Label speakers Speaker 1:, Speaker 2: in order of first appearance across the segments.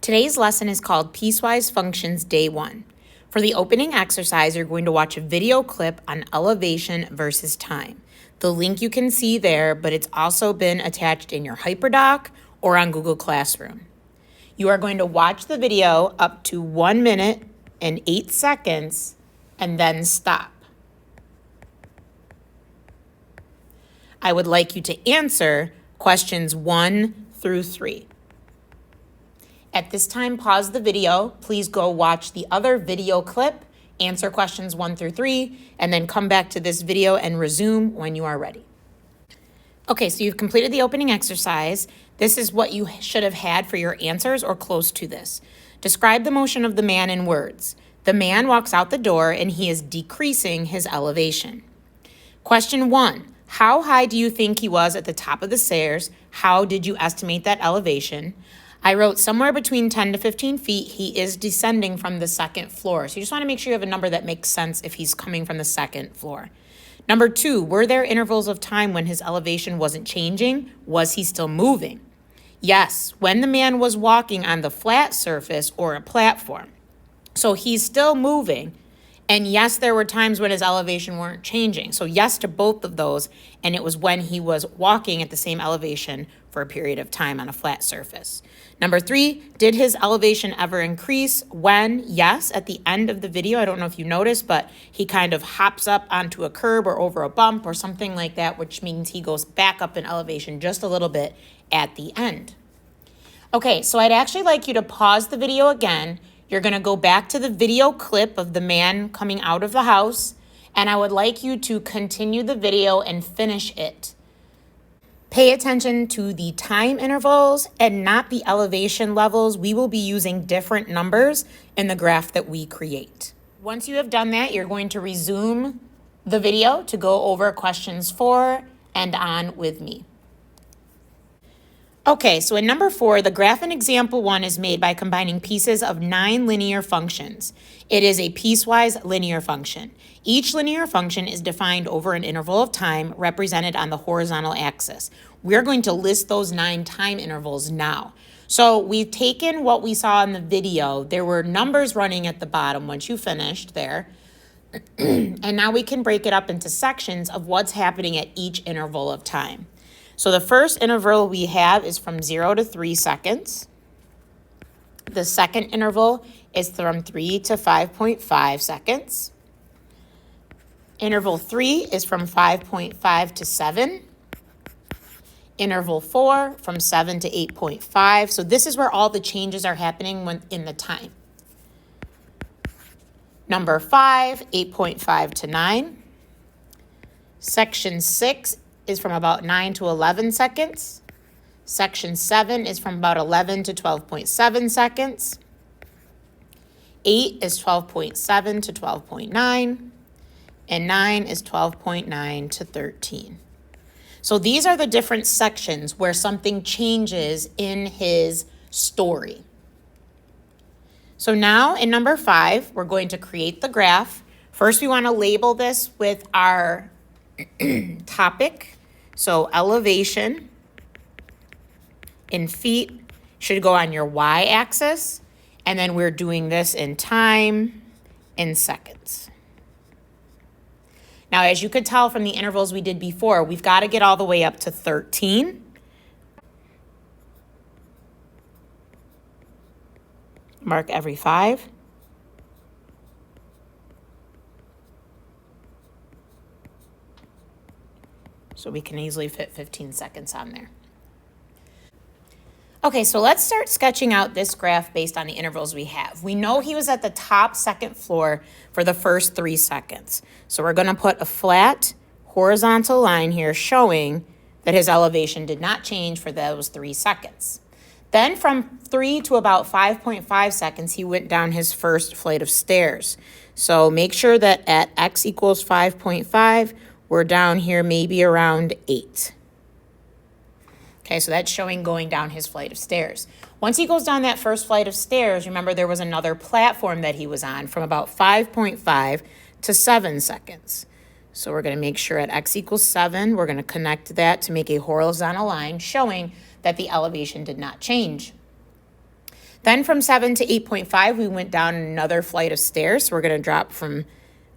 Speaker 1: Today's lesson is called Piecewise Functions Day 1. For the opening exercise, you're going to watch a video clip on elevation versus time. The link you can see there, but it's also been attached in your HyperDoc or on Google Classroom. You are going to watch the video up to 1 minute and 8 seconds and then stop. I would like you to answer questions 1 through 3. At this time, pause the video. Please go watch the other video clip, answer questions 1 through 3, and then come back to this video and resume when you are ready. Okay, so you've completed the opening exercise. This is what you should have had for your answers or close to this. Describe the motion of the man in words. The man walks out the door and he is decreasing his elevation. Question 1. How high do you think he was at the top of the stairs? How did you estimate that elevation? I wrote somewhere between 10 to 15 feet. He is descending from the second floor. So you just want to make sure you have a number that makes sense if he's coming from the second floor. Number 2, were there intervals of time when his elevation wasn't changing? Was he still moving? Yes, when the man was walking on the flat surface or a platform. So he's still moving. And yes, there were times when his elevation weren't changing. So yes to both of those. And it was when he was walking at the same elevation for a period of time on a flat surface. Number 3, did his elevation ever increase? When? Yes, at the end of the video. I don't know if you noticed, but he kind of hops up onto a curb or over a bump or something like that, which means he goes back up in elevation just a little bit at the end. Okay, so I'd actually like you to pause the video again. You're going to go back to the video clip of the man coming out of the house, and I would like you to continue the video and finish it. Pay attention to the time intervals and not the elevation levels. We will be using different numbers in the graph that we create. Once you have done that, you're going to resume the video to go over questions 4 and on with me. Okay, so in number 4, the graph in example 1 is made by combining pieces of 9 linear functions. It is a piecewise linear function. Each linear function is defined over an interval of time represented on the horizontal axis. We're going to list those 9 time intervals now. So we've taken what we saw in the video. There were numbers running at the bottom once you finished there. And now we can break it up into sections of what's happening at each interval of time. So the first interval we have is from 0 to 3 seconds. The second interval is from 3 to 5.5 seconds. Interval 3 is from 5.5 to 7. Interval 4 from 7 to 8.5. So this is where all the changes are happening in the time. Number 5, 8.5 to 9. Section 6 is from about 9 to 11 seconds. Section 7 is from about 11 to 12.7 seconds. 8 is 12.7 to 12.9. And 9 is 12.9 to 13. So these are the different sections where something changes in his story. So now in number 5, we're going to create the graph. First, we want to label this with our topic. So elevation in feet should go on your y-axis, and then we're doing this in time in seconds. Now, as you could tell from the intervals we did before, we've got to get all the way up to 13. Mark every 5. So we can easily fit 15 seconds on there. Okay, so let's start sketching out this graph based on the intervals we have. We know he was at the top second floor for the first 3 seconds. So we're going to put a flat horizontal line here showing that his elevation did not change for those 3 seconds. Then from 3 to about 5.5 seconds, he went down his first flight of stairs. So make sure that at x equals 5.5, we're down here maybe around 8. Okay, so that's showing going down his flight of stairs. Once he goes down that first flight of stairs, remember there was another platform that he was on from about 5.5 to 7 seconds. So we're going to make sure at x equals 7, we're going to connect that to make a horizontal line showing that the elevation did not change. Then from 7 to 8.5, we went down another flight of stairs. So we're going to drop from,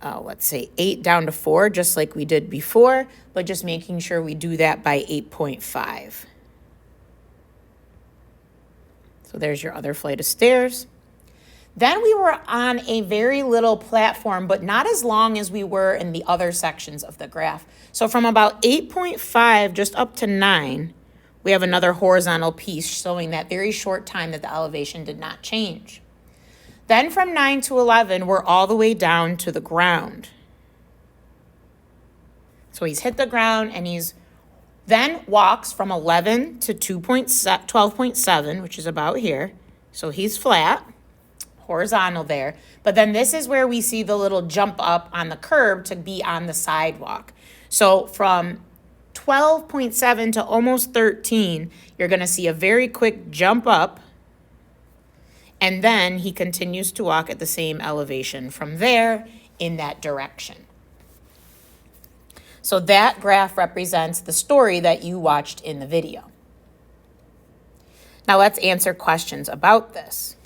Speaker 1: let's say, 8 down to 4, just like we did before, but just making sure we do that by 8.5. So there's your other flight of stairs. Then we were on a very little platform, but not as long as we were in the other sections of the graph. So from about 8.5 just up to 9, we have another horizontal piece showing that very short time that the elevation did not change. Then from 9 to 11, we're all the way down to the ground. So he's hit the ground and he's then walks from 11 to 12.7, which is about here. So he's flat, horizontal there. But then this is where we see the little jump up on the curb to be on the sidewalk. So from 12.7 to almost 13, you're going to see a very quick jump up. And then he continues to walk at the same elevation from there in that direction. So that graph represents the story that you watched in the video. Now let's answer questions about this.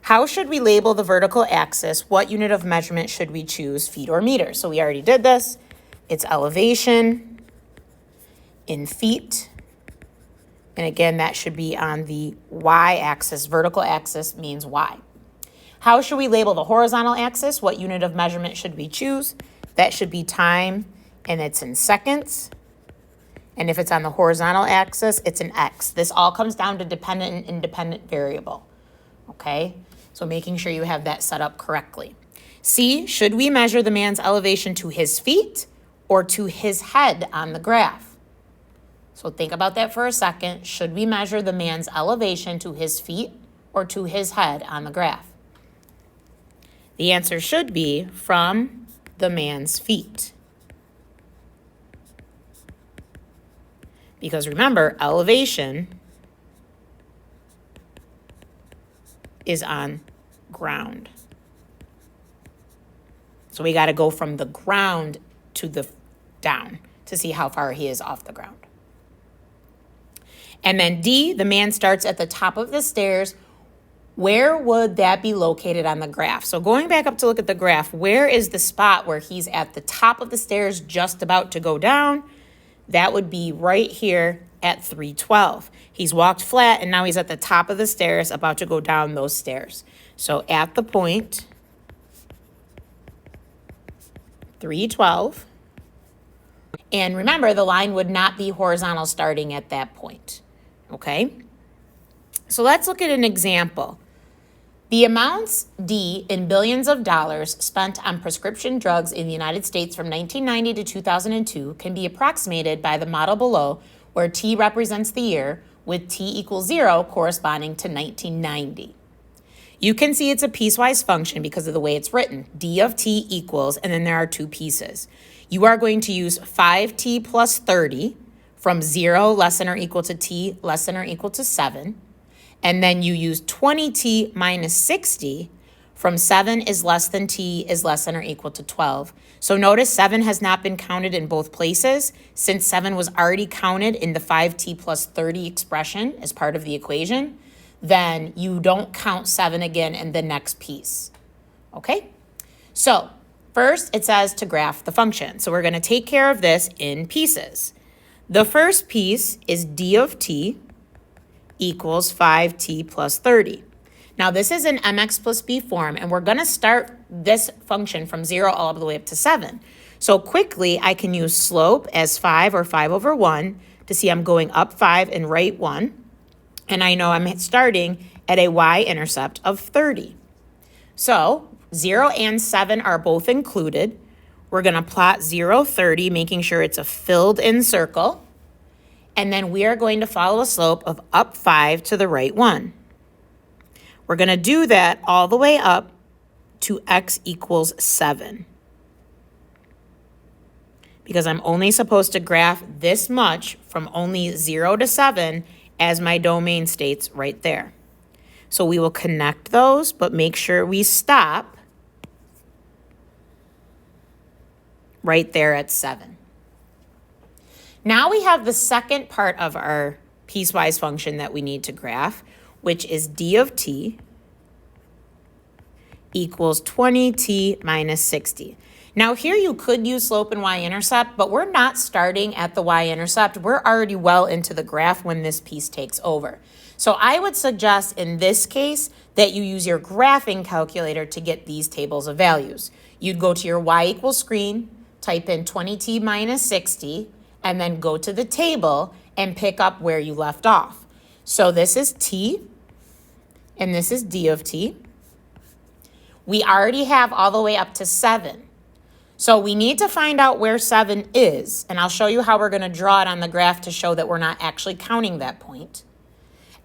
Speaker 1: How should we label the vertical axis? What unit of measurement should we choose, feet or meters? So we already did this. It's elevation in feet. And again, that should be on the y-axis. Vertical axis means y. How should we label the horizontal axis? What unit of measurement should we choose? That should be time, and it's in seconds. And if it's on the horizontal axis, it's an x. This all comes down to dependent and independent variable, okay? So making sure you have that set up correctly. C, should we measure the man's elevation to his feet or to his head on the graph? So think about that for a second. Should we measure the man's elevation to his feet or to his head on the graph? The answer should be from the man's feet. Because remember, elevation is on ground. So we got to go from the ground to the down to see how far he is off the ground. And then D, the man starts at the top of the stairs. Where would that be located on the graph? So going back up to look at the graph, where is the spot where he's at the top of the stairs just about to go down? That would be right here at 312. He's walked flat and now he's at the top of the stairs about to go down those stairs. So at the point 312. And remember, the line would not be horizontal starting at that point. Okay? So let's look at an example. The amounts D in billions of dollars spent on prescription drugs in the United States from 1990 to 2002 can be approximated by the model below, where T represents the year, with T equals 0 corresponding to 1990. You can see it's a piecewise function because of the way it's written. D of T equals, and then there are two pieces. You are going to use 5T plus 30 from 0 less than or equal to T less than or equal to 7. And then you use 20T minus 60 from 7 is less than T is less than or equal to 12. So notice 7 has not been counted in both places. Since 7 was already counted in the 5T plus 30 expression as part of the equation, then you don't count 7 again in the next piece. Okay? So first it says to graph the function. So we're going to take care of this in pieces. The first piece is D of T equals 5T plus 30. Now this is an mx plus b form, and we're going to start this function from 0 all the way up to 7. So quickly I can use slope as 5 or 5 over 1 to see I'm going up 5 and right 1. And I know I'm starting at a y-intercept of 30. So 0 and 7 are both included. We're going to plot 0, 30, making sure it's a filled-in circle. And then we are going to follow a slope of up 5 to the right 1. We're going to do that all the way up to x equals 7. Because I'm only supposed to graph this much from only 0 to 7 as my domain states right there. So we will connect those, but make sure we stop right there at 7. Now we have the second part of our piecewise function that we need to graph, which is d of t, equals 20t minus 60. Now here you could use slope and y-intercept, but we're not starting at the y-intercept. We're already well into the graph when this piece takes over. So I would suggest in this case that you use your graphing calculator to get these tables of values. You'd go to your y equals screen, type in 20t minus 60, and then go to the table and pick up where you left off. So this is t, and this is d of t. We already have all the way up to 7. So we need to find out where 7 is, and I'll show you how we're going to draw it on the graph to show that we're not actually counting that point.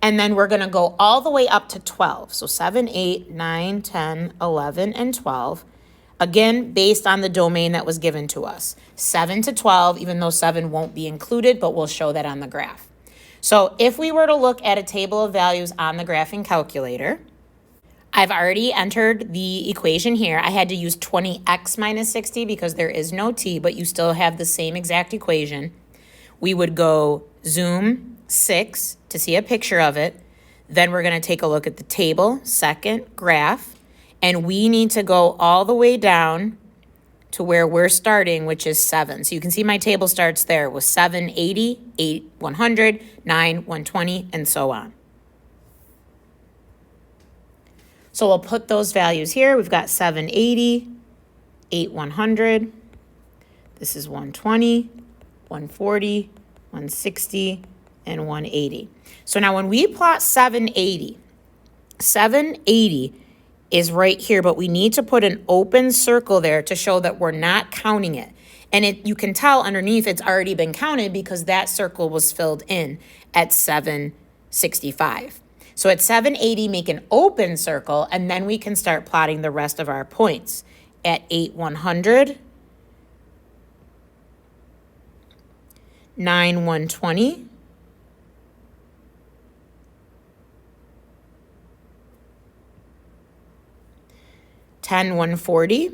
Speaker 1: And then we're going to go all the way up to 12. So 7, 8, 9, 10, 11, and 12. Again, based on the domain that was given to us. 7 to 12, even though 7 won't be included, but we'll show that on the graph. So if we were to look at a table of values on the graphing calculator, I've already entered the equation here. I had to use 20x minus 60 because there is no t, but you still have the same exact equation. We would go zoom 6 to see a picture of it. Then we're going to take a look at the table, second, graph, and we need to go all the way down to where we're starting, which is 7. So you can see my table starts there with 7, 80, 8, 100, 9, 120, and so on. So we'll put those values here. We've got 780, 8, 100. This is 120, 140, 160, and 180. So now when we plot 780, 780 is right here, but we need to put an open circle there to show that we're not counting it. And you can tell underneath it's already been counted because that circle was filled in at 765. So at 780, make an open circle, and then we can start plotting the rest of our points. At 8, 100, 9, 120, 10, 140,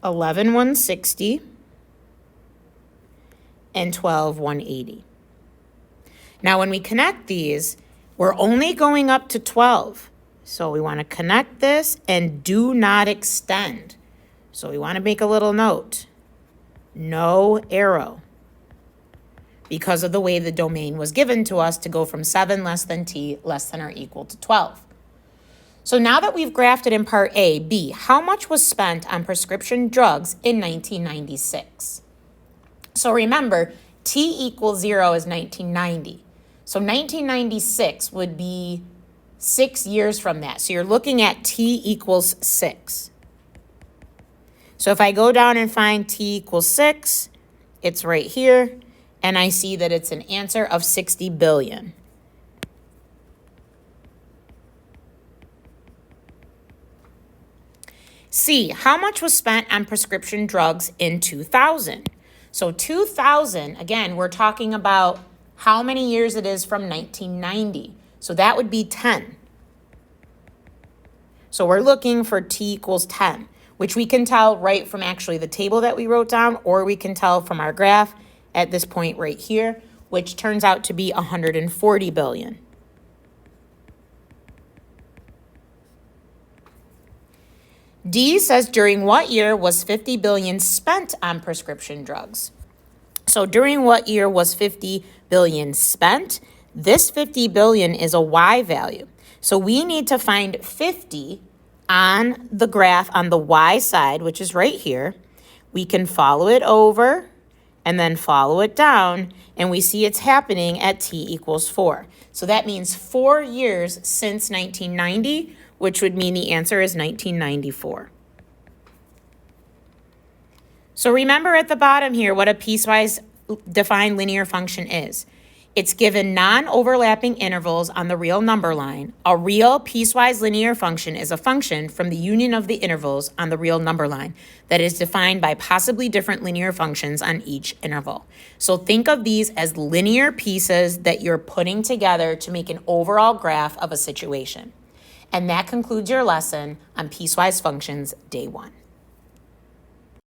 Speaker 1: 11, 160, and 12, 180. Now, when we connect these, we're only going up to 12. So we want to connect this and do not extend. So we want to make a little note. No arrow. Because of the way the domain was given to us to go from 7 less than t less than or equal to 12. So now that we've graphed it in part A, B, how much was spent on prescription drugs in 1996? So remember, t equals 0 is 1990. So 1996 would be 6 years from that. So you're looking at t equals 6. So if I go down and find t equals 6, it's right here, and I see that it's an answer of 60 billion. C, how much was spent on prescription drugs in 2000? So 2000, again, we're talking about how many years it is from 1990. So that would be 10. So we're looking for t equals 10, which we can tell right from actually the table that we wrote down, or we can tell from our graph at this point right here, which turns out to be 140 billion. D says, during what year was 50 billion spent on prescription drugs? So during what year was 50 billion spent? This 50 billion is a Y value. So we need to find 50 on the graph on the Y side, which is right here. We can follow it over and then follow it down, and we see it's happening at t equals 4. So that means 4 years since 1990, which would mean the answer is 1994. So remember at the bottom here what a piecewise defined linear function is. It's given non-overlapping intervals on the real number line. A real piecewise linear function is a function from the union of the intervals on the real number line that is defined by possibly different linear functions on each interval. So think of these as linear pieces that you're putting together to make an overall graph of a situation. And that concludes your lesson on piecewise functions, day 1.